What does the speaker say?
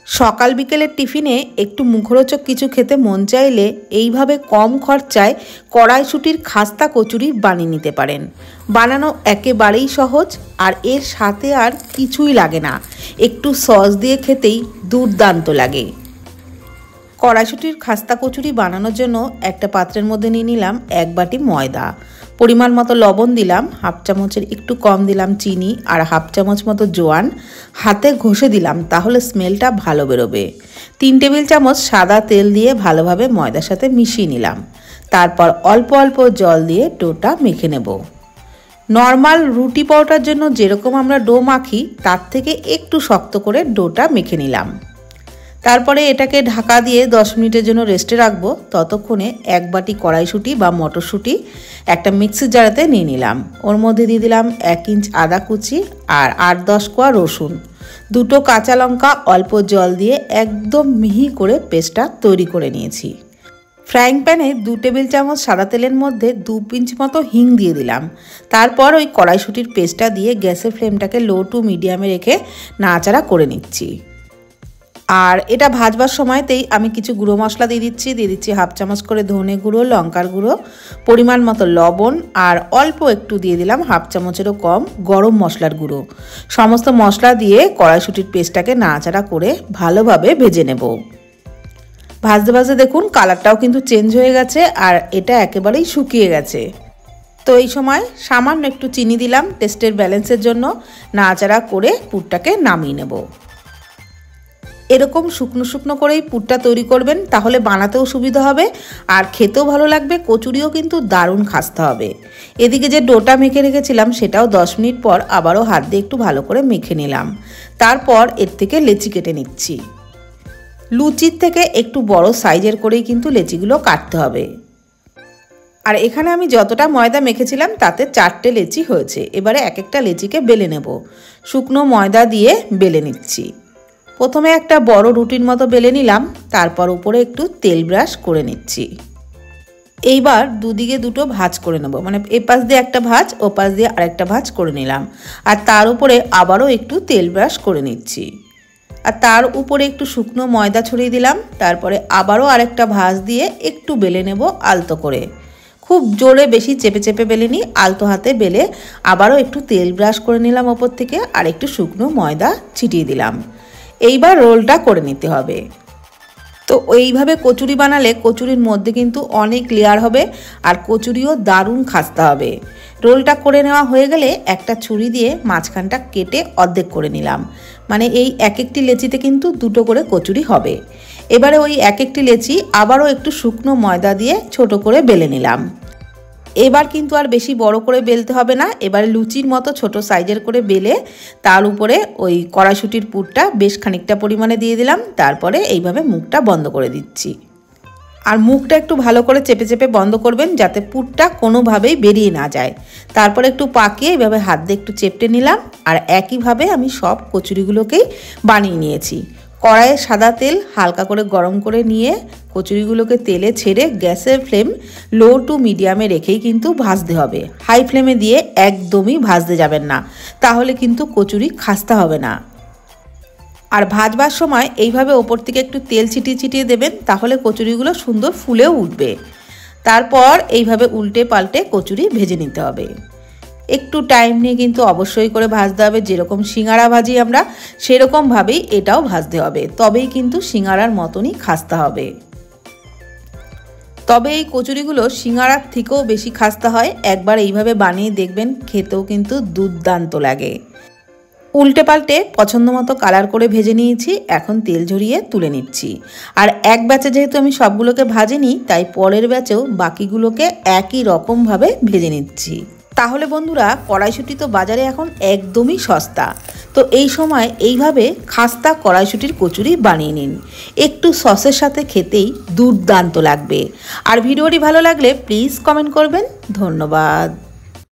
সকাল বিকেলের টিফিনে একটু মুখরোচক কিছু খেতে মন চাইলে এইভাবে কম খরচায় কড়াইশুঁটির খাস্তা কচুরি বানিয়ে নিতে পারেন। বানানো একেবারেই সহজ, আর এর সাথে আর কিছুই লাগে না, একটু সস দিয়ে খেতেই দুর্দান্ত লাগে। কড়াইশুঁটির খাস্তা কচুরি বানানোর জন্য একটা পাত্রের মধ্যে নিয়ে নিলাম 1 বাটি ময়দা, পরিমাণ মতো লবণ দিলাম, হাফ চামচের একটু কম দিলাম চিনি, আর হাফ চামচ মতো জোয়ান হাতে ঘষে দিলাম, তাহলে স্মেলটা ভালো বেরোবে। 3 টেবিল চামচ সাদা তেল দিয়ে ভালোভাবে ময়দার সাথে মিশিয়ে নিলাম। তারপর অল্প অল্প জল দিয়ে ডোটা মেখে নেব। নর্মাল রুটি পরোটার জন্য যেরকম আমরা ডো মাখি তার থেকে একটু শক্ত করে ডোটা মেখে নিলাম। তারপরে এটাকে ঢাকা দিয়ে 10 মিনিটের জন্য রেস্টে রাখবো। ততক্ষণে 1 বাটি কড়াইশুঁটি বা মটরশুঁটি একটা মিক্সির জারেতে নিয়ে নিলাম। ওর মধ্যে দিয়ে দিলাম 1 ইঞ্চ আদা কুচি আর 8-10 কোয়া রসুন, 2 কাঁচা লঙ্কা, অল্প জল দিয়ে একদম মিহি করে পেস্টটা তৈরি করে নিয়েছি। ফ্রাইং প্যানে 2 টেবিল চামচ সাদা তেলের মধ্যে 2 পিঞ্চ মতো হিং দিয়ে দিলাম। তারপর ওই কড়াইশুঁটির পেস্টটা দিয়ে গ্যাসের ফ্লেমটাকে লো টু মিডিয়ামে রেখে নাড়াচাড়া করে নিচ্ছি। আর এটা ভাজবার সময়তেই আমি কিছু গুঁড়ো মশলা দিয়ে দিচ্ছি হাফ চামচ করে ধনে গুঁড়ো, লঙ্কার গুঁড়ো, পরিমাণ মতো লবণ, আর অল্প একটু দিয়ে দিলাম হাফ চামচেরও কম গরম মশলার গুঁড়ো। সমস্ত মশলা দিয়ে কড়াইশুঁটির পেস্টটাকে নাড়াচাড়া করে ভালোভাবে ভেজে নেব। ভাজতে ভাজতে দেখুন কালারটাও কিন্তু চেঞ্জ হয়ে গেছে, আর এটা একেবারেই শুকিয়ে গেছে। তো এই সময় সামান্য একটু চিনি দিলাম টেস্টের ব্যালেন্সের জন্য। নাড়াচাড়া করে পুরটাকে নামিয়ে নেব। এরকম শুকনো শুকনো করেই পুরটা তৈরি করবেন, তাহলে বানাতেও সুবিধা হবে আর খেতেও ভালো লাগবে। কচুরিও কিন্তু দারুণ খাস্তা হবে। এদিকে যে ডোটা মেখে রেখেছিলাম সেটাও 10 মিনিট পর আবারও হাত দিয়ে একটু ভালো করে মেখে নিলাম। তারপর এর থেকে লেচি কেটে নিচ্ছি। লুচির থেকে একটু বড় সাইজের করেই কিন্তু লেচিগুলো কাটতে হবে। আর এখানে আমি যতটা ময়দা মেখেছিলাম তাতে 4টে লেচি হয়েছে। এবারে এক একটা লেচিকে বেলে নেব। শুকনো ময়দা দিয়ে বেলে নিচ্ছি। প্রথমে একটা বড় রুটির মতো বেলে নিলাম, তারপর উপরে একটু তেল ব্রাশ করে নিচ্ছি। এইবার দুদিকে দুটো ভাঁজ করে নেব, মানে এপাশ দিয়ে একটা ভাঁজ, ওপাশ দিয়ে আরেকটা ভাঁজ করে নিলাম। আর তার উপরে আবারও একটু তেল ব্রাশ করে নিচ্ছি। আর তার উপরে একটু শুকনো ময়দা ছড়িয়ে দিলাম। তারপরে আবারও আরেকটা ভাঁজ দিয়ে একটু বেলে নেব আলতো করে। খুব জোরে বেশি চেপে চেপে বেলে নিই, আলতো হাতে বেলে আবারও একটু তেল ব্রাশ করে নিলাম ওপর থেকে, আর একটু শুকনো ময়দা ছিটিয়ে দিলাম। এইবার রোলটা করে নিতে হবে। তো এইভাবে কচুরি বানালে কচুরির মধ্যে কিন্তু অনেক লেয়ার হবে, আর কচুরিও দারুণ খাস্তা হবে। রোলটা করে নেওয়া হয়ে গেলে একটা ছুরি দিয়ে মাঝখানটা কেটে অর্ধেক করে নিলাম, মানে এই এক একটি লেচিতে কিন্তু 2টো করে কচুরি হবে। এবারে ওই এক একটি লেচি আবারও একটু শুকনো ময়দা দিয়ে ছোট করে বেলে নিলাম। এবার কিন্তু আর বেশি বড় করে বেলতে হবে না। এবারে লুচির মতো ছোট সাইজের করে বেলে তার উপরে ওই কড়াইশুঁটির পুরটা বেশ খানিকটা পরিমাণে দিয়ে দিলাম। তারপরে এইভাবে মুখটা বন্ধ করে দিচ্ছি। আর মুখটা একটু ভালো করে চেপে চেপে বন্ধ করবেন, যাতে পুরটা কোনোভাবেই বেরিয়ে না যায়। তারপরে একটু পাকিয়ে এইভাবে হাত দিয়ে একটু চেপটে নিলাম। আর একইভাবে আমি সব কচুরিগুলোকেই বানিয়ে নিয়েছি। কড়াইয়ে সাদা তেল হালকা করে গরম করে নিয়ে কচুরিগুলোকে তেলে ছেড়ে গ্যাসের ফ্লেম লো টু মিডিয়ামে রেখেই কিন্তু ভাজতে হবে। হাই ফ্লেমে দিয়ে একদমই ভাজতে যাবেন না, তাহলে কিন্তু কচুরি খাস্তা হবে না। আর ভাজবার সময় এইভাবে ওপর থেকে একটু তেল ছিটিয়ে ছিটিয়ে দেবেন, তাহলে কচুরিগুলো সুন্দর ফুলেও উঠবে। তারপর এইভাবে উল্টে পাল্টে কচুরি ভেজে নিতে হবে। একটু টাইম নিয়ে কিন্তু অবশ্যই করে ভাজতে হবে। যেরকম সিঙ্গাড়া ভাজি আমরা, সেরকমভাবেই এটাও ভাজতে হবে, তবেই কিন্তু সিঙ্গাড়ার মতনই খাস্তা হবে। তবে এই কচুরিগুলো সিঙ্গাড়ার থেকেও বেশি খাস্তা হয়। একবার এইভাবে বানিয়ে দেখবেন, খেতেও কিন্তু দুর্দান্ত লাগে। উল্টে পাল্টে পছন্দ মতো কালার করে ভেজে নিয়েছি। এখন তেল ঝরিয়ে তুলে নিচ্ছি। আর এক ব্যাচে যেহেতু আমি সবগুলোকে ভাজিনি, তাই পরের ব্যাচেও বাকিগুলোকে একই রকমভাবে ভেজে নিচ্ছি। তাহলে বন্ধুরা, কড়াইশুঁটি তো বাজারে এখন একদমই সস্তা। তো এই সময় এইভাবে খাস্তা কড়াইশুঁটির কচুরি বানিয়ে নিন। একটু সসের সাথে খেতেই দুর্দান্ত লাগবে। আর ভিডিওটি ভালো লাগলে প্লিজ কমেন্ট করবেন। ধন্যবাদ।